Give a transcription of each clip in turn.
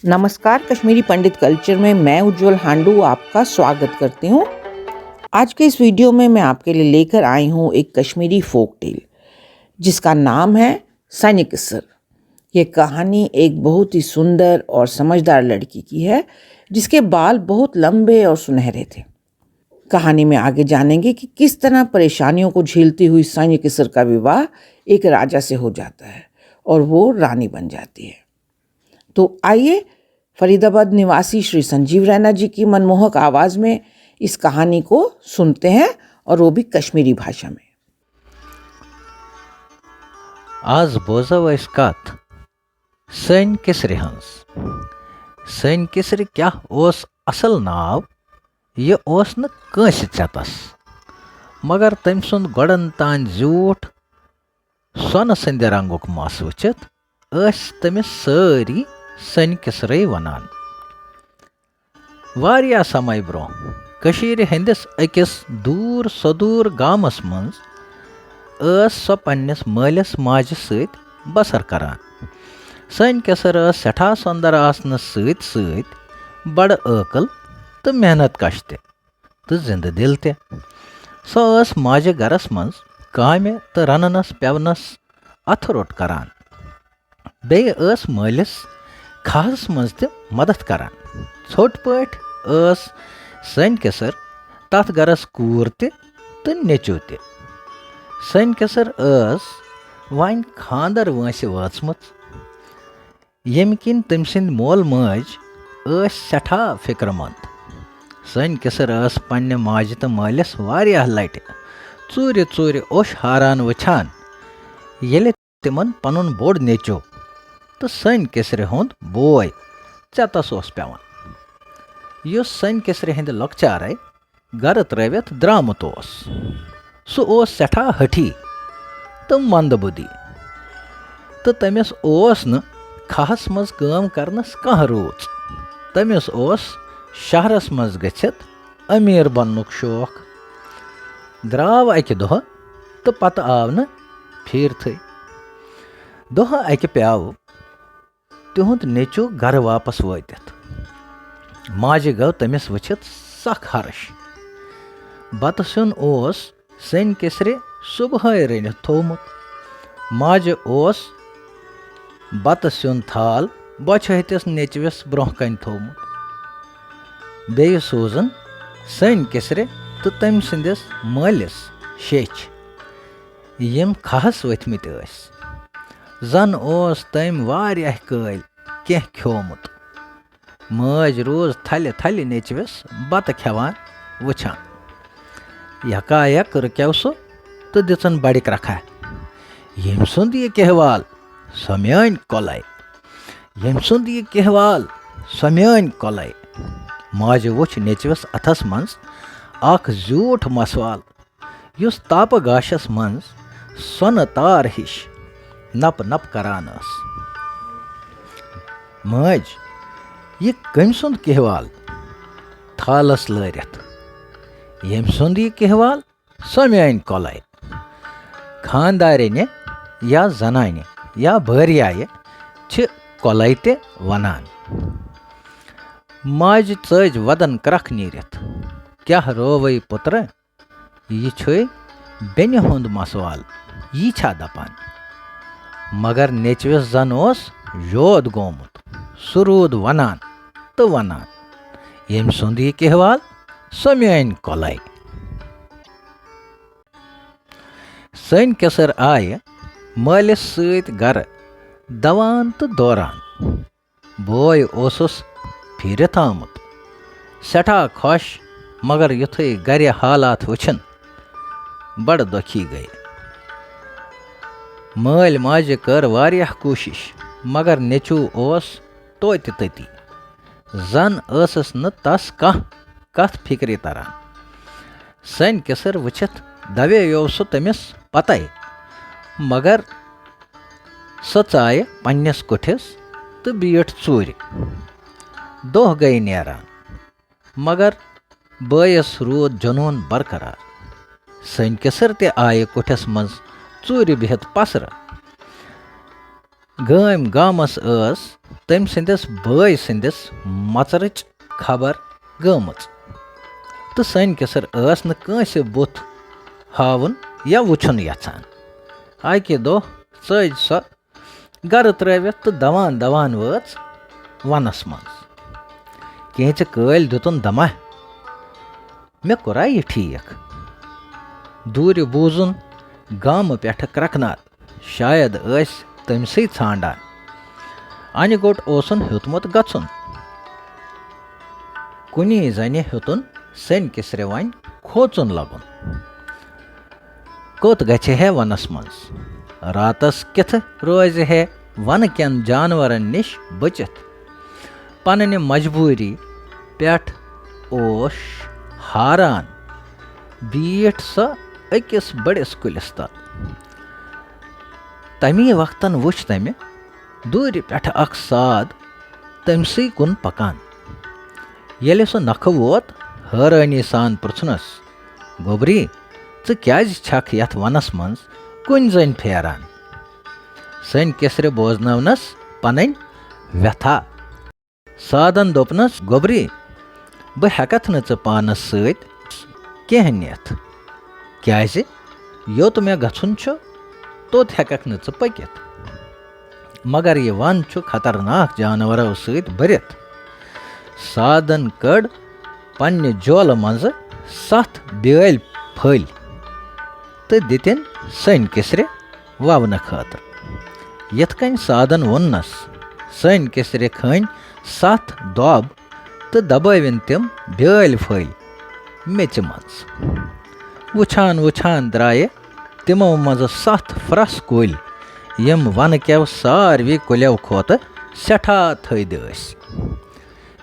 नमस्कार, कश्मीरी पंडित कल्चर में मैं उज्जवल हांडू आपका स्वागत करती हूँ। आज के इस वीडियो में मैं आपके लिए लेकर आई हूँ एक कश्मीरी फोक टेल जिसका नाम है सैन्य किस्सर। ये कहानी एक बहुत ही सुंदर और समझदार लड़की की है जिसके बाल बहुत लंबे और सुनहरे थे। कहानी में आगे जानेंगे कि किस तरह परेशानियों को झेलती हुई सैन्य किस्सर का विवाह एक राजा से हो जाता है और वो रानी बन जाती है। तो आइए फरीदाबाद निवासी श्री संजीव रैना जी की मनमोहक आवाज में इस कहानी को सुनते हैं और वो भी कश्मीरी भाषा में। आज बोझो इस कथ सैन्य किस्र हंस। सैन्य किस्र क्या ओस असल नाव ये ओस न कंस चतस, मगर तम सुंद गोड़न तान झूठ सोन संद रंगुक मस वचित तमिस सारी सैन्य किस्रे वनान। वारिया समय ब्रोह कशीर हंदिस अकिस दूर सदूर गामस मंज सो पन्निस मालिस माजि सत बसर करान। सैन्य किस्र सठा सुंदर आसनस सत सत बड़ अकल तो मेहनत कश तो जिंद दिल ते। सो माजे गरस मज कामे तो रननस पेवनस अथ रोट करान। बेय मालिस खास मज ते मदद करान। छोट पट सैन्य किस्र तथ गरस कूर ते तो नेचो ते। सैन्य किस्र वन खानदर वंस वाचमत यम किन तम सिंद मोल माज सठा फिक्रमंद। सैन्य किस्र पन्ने माज तो मालिस वारियाह लटि चूर चूर ओश हारान वछान येले तिमन पनुन बोड़ नेचो तो सैन्य किस्र हुंद बोय चतस ओस पेवान। युस सैन्य किस्र हिंद लकचारे गर त्रवित द्रामुत ओस। सु ओस सठा हठी तो मंदबुद्धि तो तमिस ओस न खास मज काम करनस कह रोच। तमिस ओस शहरस मज गछित अमीर बननुक शौक। द्राव अकि दोह तो पत आव न फिरथै। दोह अकि प्याव तिहुंद नेचो घर वापस वातित। माजे गो तमिस वचित सख हर्ष। बत सुन ओस सैन्य किस्रे सुबह रनित थोमुत। माजे ओस बत सुन थाल बछहतिस नेचविस ब्रोह कन थोमुत। बेय सोजन सैन्य किस्रे तो तम सिंदिस मालिस शेच यम खहस वथमित ٲسۍ। जन ओस तम वारियाह कल केह खियोमुत। माज रोज थल थल नेचविस बत खेवान वछान। यकायक रुक्यव सो तो दिचन बड़ क्रखा। यम सुंद ये कहवाल सो म्यान कोलाय। यम सुंद ये कहवाल सो म्यान कोलाय। माज वुछ नेचविस अथस मंज अख झूठ मसवाल युस ताप गाशस मंज सोन तार हिश नप नप करान ٲस। माज ये कम सुंद कहवाल थालस लरित। यम सुंद ये कहवाल सो म्यान कोलाय। खानदारिने या जनाने या भरियाये छ कोलाय ते वनान। माज चज वदन क्रख नीरित क्या रोवई पुत्र ये छुई बेनि हुंद मसवाल यी छा दपान। मगर नेचविस जन ओस योद गोमुत। सु रूद वनान तो वनान यम सुंद ये कहवाल सो म्यान कोलाय। सैन्य किस्र आय मालिस सत गर दवान तो दौरान। बोय ओसुस फिरत आमुत सठा खुश, मगर युथे गर हालात वुछन बड़ दुखी गए। माल माजे कर वारियाह कोशिश मगर नेचू ओस तोति तति। जन ٲसस न तस कह कथ फिक्रे तरान। सैन्य किस्र वुछित दवेयो सु तमिस पतय, मगर सो चाय पन्निस कुठिस तो बीठ चूर। दोह गई नेरान, मगर बयस रूद जुनून बरकरार। सैन्य किस्र ते आय कुठिस मज चूर बिहित पसर। गाम गामस तम सिंदिस बॉय सिंदिस मचरच खबर गमच तो सन किसर न कंस बुथ हावन या वुछन यछान आकि दो चज सो गर त्रवित तो दवान दवान वच वनस मज कैच कल दुतन दमा मे कोरा यह ठीक दूर बूजुन गाम पे क्रकनार शायद तमसे छांडान अन गोट ओसन हेतमुत गछुन कुनी जने हेतुन सन किसरे वन खोचुन लगुन कोत गछे है वनस मज रातस किथ रोज है वन कन जानवरन निश बचित पन्ने मजबूरी पेठ ओश हारान बीठ सो अकिस बड़िस कुलिस तल तमी वक्तन वुछ तमे दूर पेठ अख साद तमसी कुन पकान येले सो नख वोत हैरानी सान पृछनस गोबरी च क्याज छख यथ वनस मंज कुन जन फेरान सन किसरे बोजनवनस पनन व्यथा सादन दोपनस गोबरी बह हेकथ न च पानस सत कह निथ क्याज योत मे गछुन छ तोत हेकख न च पकित मगर ये वन छु खतरनाक जानवरों सत भरित सादन कड़ पन्ने जोल मज 7 बेल फल तो दितन सन किसरे ववन खतर यथ कन सादन वोन्नस सन किसरे खन 7 दोब तो दबावन तम बेल फल मेच मज वुछान वुछान द्राये तिमो मज 7 फ्रस कुल यम वन केव सारवी कुलेव खोत सठा थद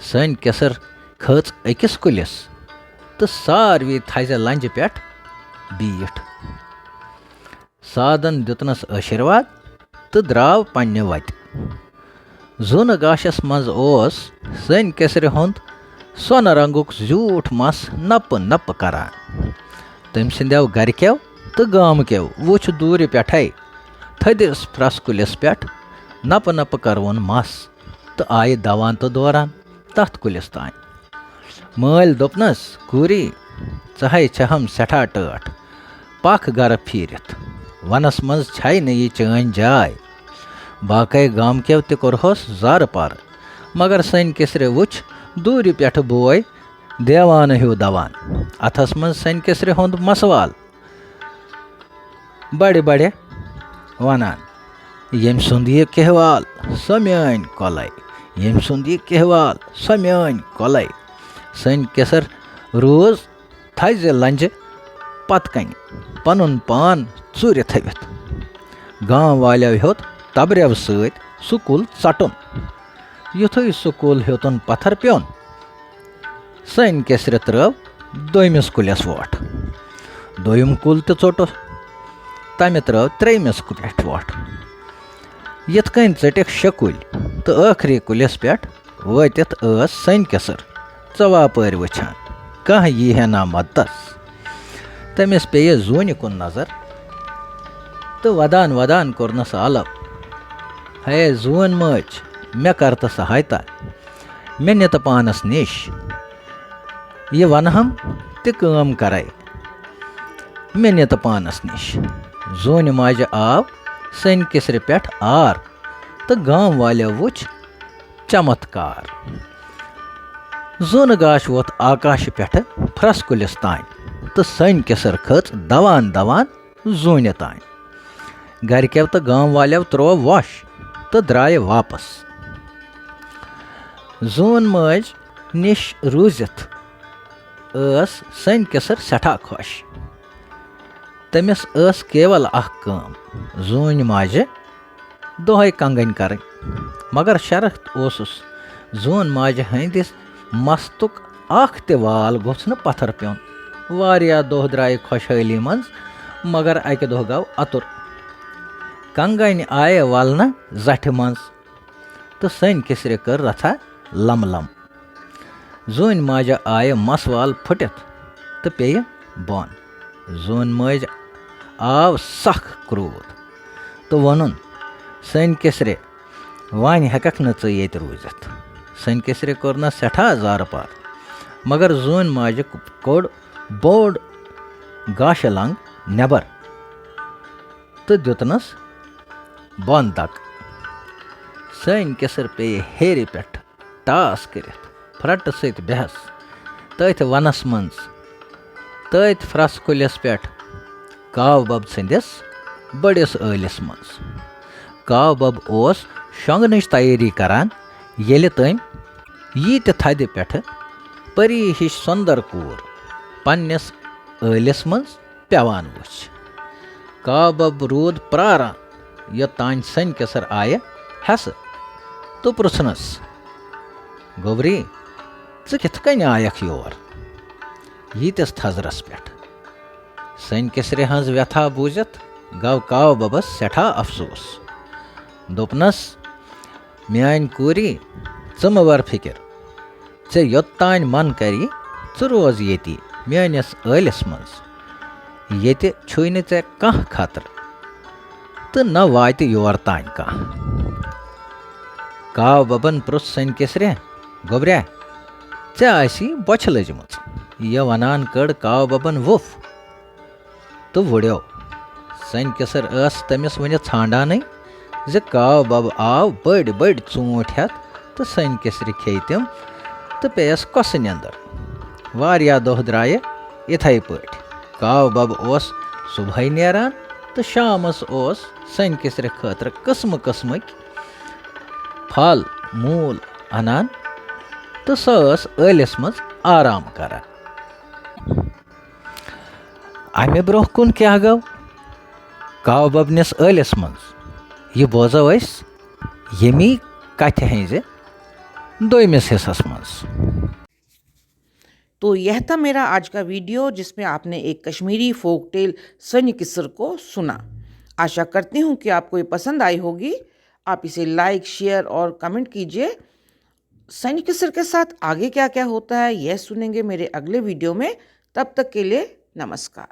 सन किसर खच अकिस कुलिस तो सारवी थज लंज पे बीठ सादन दितनस आशीर्वाद तो द्राव पन्ने वत जुन गाशस मज ओस सन किसर हुंद सोन रंगुक झूठ मस नप नप करान तम सिंदेव गरकेव तो गाम केव वुछ दूर पे थदिस फ्रस कुलिस पे नप नप करवन मस तो आय दवान तो दौरान तथ कुलिस तान मल दोपनस कूरी चहे छहम सठा टठ पख गर फिरत वनस मज छाई न ये चन जाय बाकय गाम केव ते कोरहोस जार पार मगर सन किसरे वुछ दूर पे बोय देवान हिव दवान अथस मज सन किसरे हुंद मसवाल बड़े बड़े वनान यम सुंद यह कहवाल सो मान कोलय यम सुंद यह कहवाल सो मान कोलय सन किसर रोज थज लंज पत कन पनुन पान चूर थवित गांव वाले हेत तब्रेव सत सुकुल चटुन युथु सुकुल हेतुन पत्थर प्योन सन किसर त्रव दोमिस कुलिस वोट दोयम कुल तो चोटो तमे त्रव त्रेमिस पे वोट यथ कन चटिक 6 कुल तो आखरी कुलिस पे वतित सन किसर चवापर वछान कह यी है ना मददस तमिस पे जून कुन नजर तो वदान वदान कोरनस अलप है जून मज मे कर तो सहायता मे नित पानस निश ये वनहम ते काम कराय मे नित पानस निश जून माज आव सन किसर पे आर तो गांव वाले वुछ चमत्कार जून गाश वोत आकाश पे फ्रस कुलिस तान तो सन किसर खच दवान दवान जून तान गरकेव तो गांव वाले त्रो वश तो द्राय वापस जून मज निश रूजित सन किसर सठा खुश तमिस केवल अख काम जून माजे दोहे कंगन कर मगर शरत ओसुस जून माजे हंदिस मस्तुक अख ते वाल गोछ न पत्थर प्योन वारिया दोह द्राय खुशहाली मंज मगर अके दोह गव अतुर कंगन आय वालना जठ मंज तो सन किसरे कर रथा लम लम जून माजा आय मसवाल फुटित तो पे बन जून मज आव सख क्रोध तो वनुन सन किसरे वान हेकक न च येत रूजित। सन किसरे कोर न सेठा जार पार, मगर जोन माजे कोड बोड गाश लंग नेबर तो दितनस बंद तक। सन किसर पे हेरी पेट टास करित फ्रट सत बहस तथ वनस मज तथ फ्रस कुलिस पे काव बब सदिस बड़िस ٲلِس मज। काव बब ओस शोंगनच तैयारी करान येले तम यीत थदि पेठ परी हिश सुंदर कूर पन्निस ٲلِس मज पेवान वुच। काव बब रूद प्रारान योतान सन किसर आय हेस तो पृछनस, गोबरी च किथ कन आयख योर यीतिस थजरस पेठ। सन किसरे हंज व्यथा बूझित गव काव बबस सेठा अफसोस। दोपनस, म्यान कूरी च मवर फिक्र, ऐ योतान मन करी च रोज येती म्यानिस ٲلِस मज। येते छुई न ऐ कह खतर तो न वात योर तान कह। काव बबन पृछ सन किसरे, गोबऱ्या ऐ आसी बोछ लजमच। ये वनान कड़ काव बबन वुफ तो वुड्यो। सन किसर अस तमिस वन छांडान ज काव बब आव बड़ बड़ चूंट हेत तो सन किसर खे तम तो पेस कस नंदर। वारिया दोह द्राय इथै पट। काव बब ओस सुबह नेरान तो शामस ओस सन किसर खतर किस्म किस्मक फल मूल अनान तो सस ٲلِस मज आराम करान। अमे ब्रोह कुन क्या गो काव बबनिस ٲلِस मज, ये बोजो अस यमी कथ हज दोमिस हिस्सस मज। तो यह था मेरा आज का वीडियो जिसमें आपने एक कश्मीरी फोक टेल सन किसर को सुना। आशा करती हूँ कि आपको ये पसंद आई होगी। आप इसे लाइक, शेयर और कमेंट कीजिए। सन किसर के साथ आगे क्या क्या होता है यह सुनेंगे मेरे अगले वीडियो में। तब तक के लिए नमस्कार।